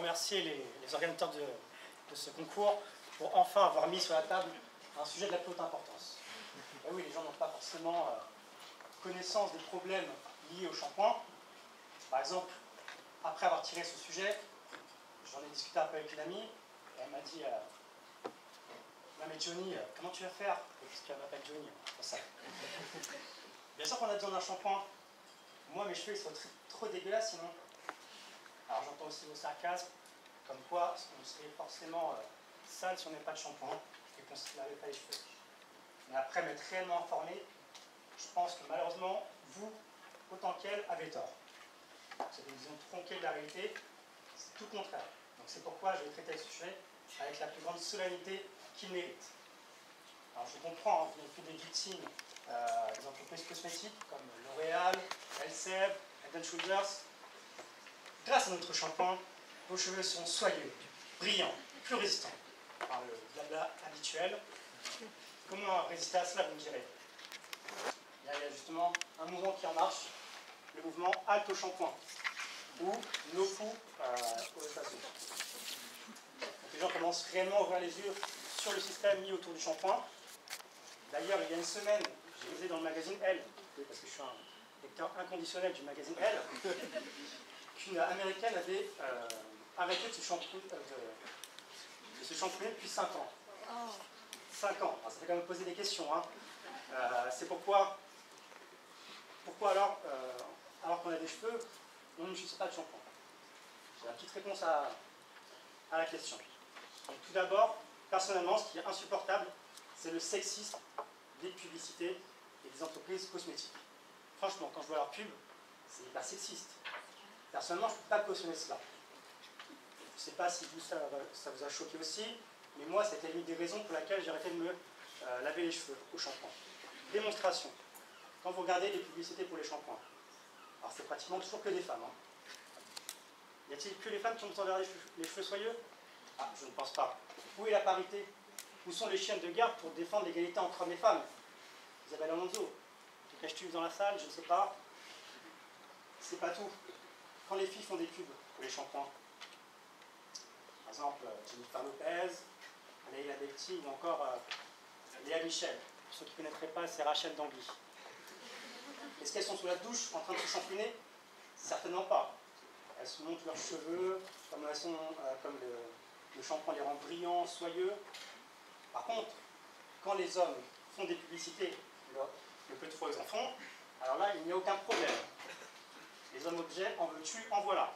remercier les organisateurs de ce concours pour enfin avoir mis sur la table un sujet de la plus haute importance. Et oui, les gens n'ont pas forcément connaissance des problèmes liés au shampoing. Par exemple, après avoir tiré ce sujet, j'en ai discuté un peu avec une amie, et elle m'a dit « mais Johnny, comment tu vas faire ?» Parce qu'elle m'appelle Johnny, c'est ça. Bien sûr qu'on a besoin d'un shampoing. Moi, mes cheveux, ils sont trop dégueulasses sinon. Alors j'entends aussi vos sarcasmes, comme quoi on serait forcément sale si on n'avait pas de shampoing et qu'on ne se lavait pas les cheveux. Mais après m'être réellement informé, je pense que malheureusement, vous, autant qu'elle, avez tort. C'est une vision tronquée de la réalité, c'est tout le contraire. Donc c'est pourquoi je vais traiter ce sujet avec la plus grande solennité qu'il mérite. Alors je comprends, hein, vous n'êtes que des victimes des entreprises cosmétiques comme L'Oréal, Elseve, Head & Shoulders. Grâce à notre shampoing, vos cheveux seront soyeux, brillants, plus résistants. Par le blabla habituel. Comment résister à cela, vous me direz? Il y a justement un mouvement qui en marche, le mouvement Halte au shampoing, ou No Poo aux États-Unis. Les gens commencent réellement à ouvrir les yeux sur le système mis autour du shampoing. D'ailleurs, il y a une semaine, j'ai lisé dans le magazine Elle, parce que je suis un lecteur inconditionnel du magazine Elle, qu'une américaine avait arrêté de se shampooiner depuis 5 ans. 5 ans, alors, ça fait quand même poser des questions. Hein. C'est pourquoi alors, alors qu'on a des cheveux, on n'utilise pas de shampoing? J'ai la petite réponse à la question. Donc, tout d'abord, personnellement, ce qui est insupportable, c'est le sexisme des publicités et des entreprises cosmétiques. Franchement, quand je vois leur pub, c'est hyper sexiste. Personnellement, je ne peux pas cautionner cela. Je ne sais pas si vous, ça vous a choqué aussi, mais moi, c'était l'une des raisons pour laquelle j'ai arrêté de me laver les cheveux au shampoing. Démonstration. Quand vous regardez les publicités pour les shampoings, alors c'est pratiquement toujours que des femmes. Hein. Y a-t-il que les femmes qui ont besoin d'avoir les cheveux soyeux? Ah, je ne pense pas. Où est la parité? Où sont les chiennes de garde pour défendre l'égalité entre hommes et femmes? Isabelle Alonso, te caches-tu dans la salle? Je ne sais pas. C'est pas tout. Quand les filles font des pubs pour les shampoings, par exemple Jennifer Lopez, Leila Bekti ou encore Léa Michel. Pour ceux qui ne connaîtraient pas, c'est Rachel Dangui. Est-ce qu'elles sont sous la douche en train de se shampooiner? Certainement pas. Elles se montent leurs cheveux, comme le shampoing les rend brillants, soyeux. Par contre, quand les hommes font des publicités, le peu de fois ils en font, alors là, il n'y a aucun problème. Les hommes objets, en veux-tu, en voilà.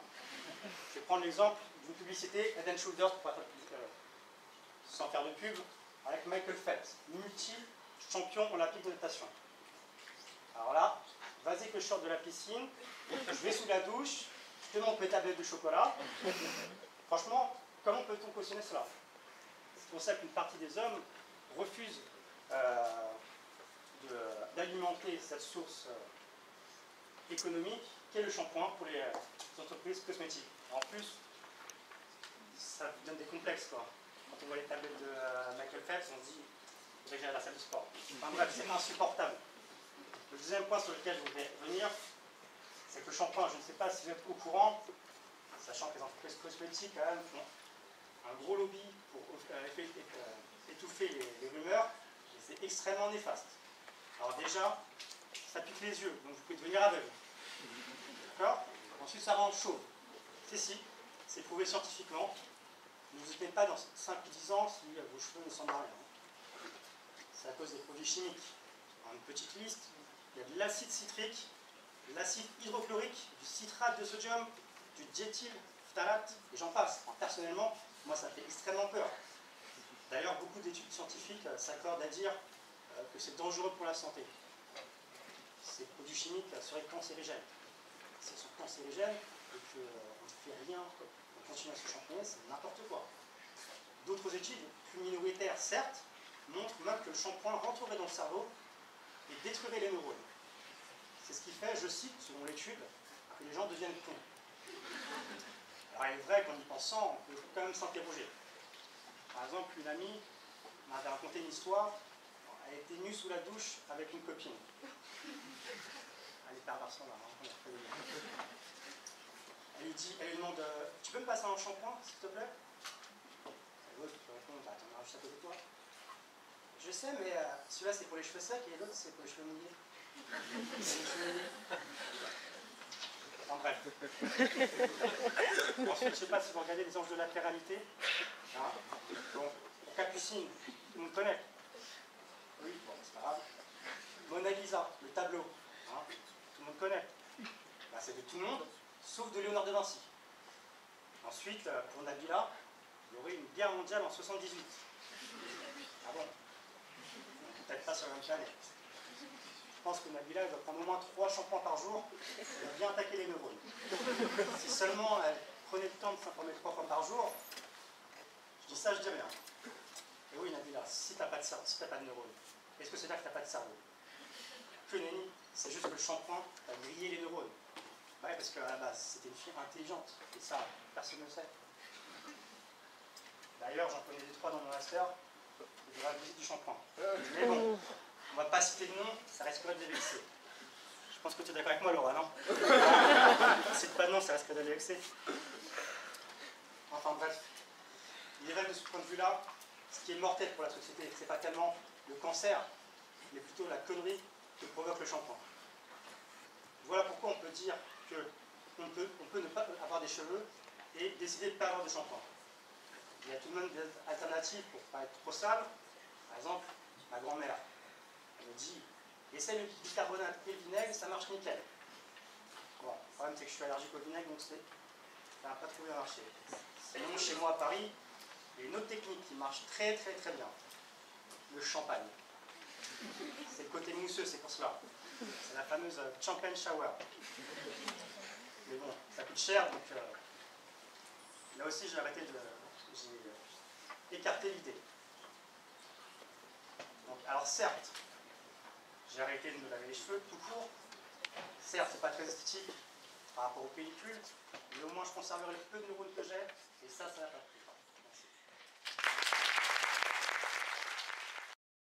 Je vais prendre l'exemple d'une publicité Head & Shoulders, sans faire de pub, avec Michael Phelps, multi-champion olympique de natation. Alors là, vas-y que je sorte de la piscine, je vais sous la douche, je te montre mes tablettes de chocolat. Franchement, comment peut-on cautionner cela? C'est pour ça qu'une partie des hommes refuse d'alimenter cette source économique qu'est le shampoing pour les entreprises cosmétiques. En plus, ça vous donne des complexes, quoi. Quand on voit les tablettes de Michael Phelps, on se dit que j'ai à la salle de sport. Enfin bref, c'est insupportable. Le deuxième point sur lequel je voudrais revenir, c'est que le shampoing, je ne sais pas si vous êtes au courant, sachant que les entreprises cosmétiques quand même font un gros lobby pour étouffer les rumeurs, et c'est extrêmement néfaste. Alors déjà, ça pique les yeux, donc vous pouvez devenir aveugle. D'accord? Ensuite, ça rend chauve. C'est prouvé scientifiquement. Ne vous étonnez pas dans 5 ou 10 ans si vos cheveux ne semblent rien. C'est à cause des produits chimiques. Dans une petite liste, il y a de l'acide citrique, de l'acide hydrochlorique, du citrate de sodium, du diéthylphtalate, et j'en passe. Alors, personnellement, moi ça me fait extrêmement peur. D'ailleurs, beaucoup d'études scientifiques s'accordent à dire que c'est dangereux pour la santé. Ces produits chimiques seraient cancérigènes. S'ils sont cancérigènes et qu'on ne fait rien, on continue à se shampooiner, c'est n'importe quoi. D'autres études, plus minoritaires certes, montrent même que le shampoing rentrerait dans le cerveau et détruirait les neurones. C'est ce qui fait, je cite, selon l'étude, que les gens deviennent cons. Alors il est vrai qu'en y pensant, on peut quand même s'interroger. Par exemple, une amie m'avait raconté une histoire, elle était nue sous la douche avec une copine. Elle est perversion là, hein. Elle lui demande tu peux me passer un shampoing, s'il te plaît? Et l'autre qui répond bah, t'en as juste à côté de toi. Je sais, mais celui-là c'est pour les cheveux secs et l'autre c'est pour les cheveux mouillés. En bref. Ensuite, je ne sais pas si vous regardez les anges de latéralité. Hein, bon, Capucine, tout le monde connaît. Oui, bon, c'est pas grave. Mona Lisa, le tableau. Hein, tout le monde connaît. Ben, c'est de tout le monde, sauf de Léonard de Vinci. Ensuite, pour Nabila, il y aurait une guerre mondiale en 78. Ah bon? Peut-être pas sur la même planète. Je pense que Nabila elle doit prendre au moins 3 shampoings par jour pour bien attaquer les neurones. Si seulement elle prenait le temps de s'informer 3 fois par jour, je dis ça, je dis rien. Et oui, Nabila, si tu n'as pas de cerveau, si tu n'as pas de neurones, est-ce que c'est là que tu n'as pas de cerveau? Que nenni, c'est juste que le shampoing a grillé les neurones. Ouais, parce qu'à la base, c'était une fille intelligente. Et ça, personne ne le sait. D'ailleurs, j'en connais 2-3 dans mon master, de la visite du shampoing. Mais bon. On ne va pas citer de nom, ça risquerait de les vexer. Je pense que tu es d'accord avec moi, Laura, non? Cite pas de nom, ça risquerait de les vexer. Enfin bref, il est vrai que de ce point de vue-là, ce qui est mortel pour la société, ce n'est pas tellement le cancer, mais plutôt la connerie que provoque le shampoing. Voilà pourquoi on peut dire qu'on peut ne pas avoir des cheveux et décider de ne pas avoir de shampoing. Il y a tout de même des alternatives pour ne pas être trop sale. Par exemple, ma grand-mère. Elle me dit, essaye le bicarbonate et le vinaigre, ça marche nickel. Bon, le problème c'est que je suis allergique au vinaigre, donc ça n'a pas trop bien marché. Sinon, chez moi à Paris, il y a une autre technique qui marche très bien. Le champagne. C'est le côté mousseux, c'est pour cela. C'est la fameuse champagne shower. Mais bon, ça coûte cher, donc là aussi j'ai écarté l'idée. Alors certes, j'ai arrêté de me laver les cheveux tout court. Certes, c'est pas très esthétique par rapport aux pellicules, mais au moins je conserverai le peu de neurones que j'ai, et ça n'a pas pris.